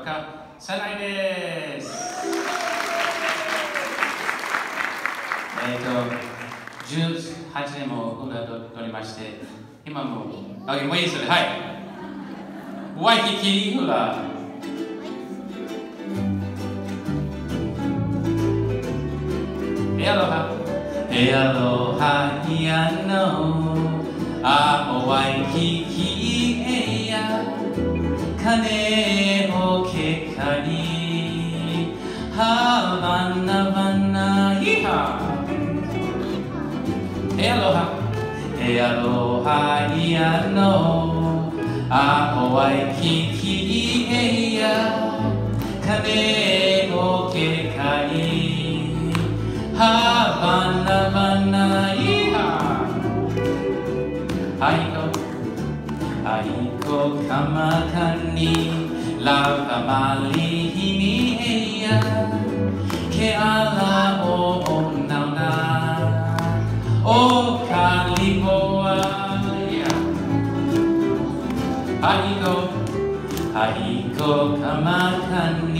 若さないです。18年も歌を取りまして、今も、もういいそれ、はい。ワイキキフラ。エアロハ、エアロハイアノ、アオワイキキエヤ、金をけかに、ハバナバナイハ。エアロハ、エアロハイアノ、アオワイキキエヤ、金をけかに、ハバナバナイハ。アイコカマカニ、ラバマリヒミエヤ、ケアラオナウナ、オカリボアヤ。アイコカマカニ、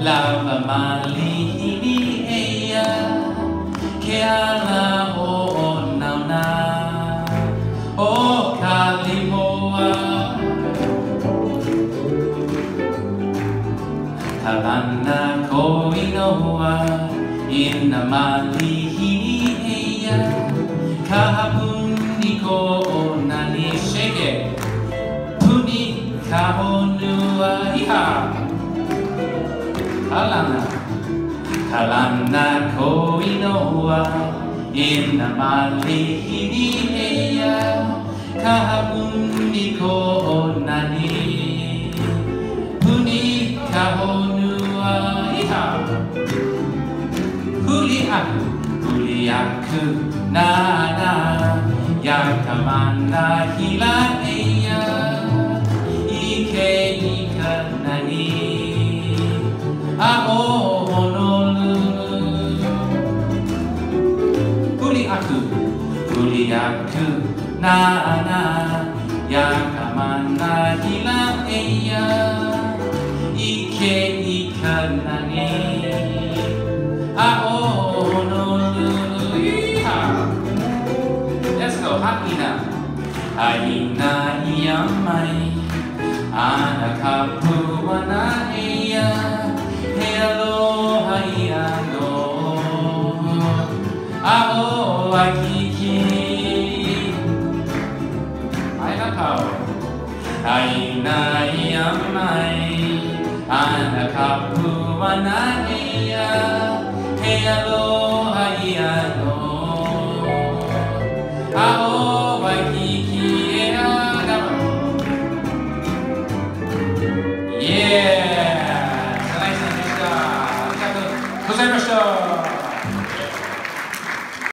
ラバマリヒミエヤ、ケアラオナウナ、オカリボア。カラナ恋のはイナマリヒエヤ、カブニコナニシェゲ、プニカホヌアイハ。カラナ恋のはイナマリヒエヤ、カブニコナニプニカホヌアイハ。フリアクナナヤカマナヒラエヤ、イケイカナニアオホノルル。フリアクナナヤカマナヒラエヤ、イケイカナニアオホノルル。Let's go, Hakina. Aina Yamai, Anaka Puana Eya, Hello Hayano, Ao Akiki. Aina Aina Yamai, Anaka Puana Eya, Hello Hayano, Ao Waikiki e Agama. Yeah! サナイさんでした。ありがとうございました。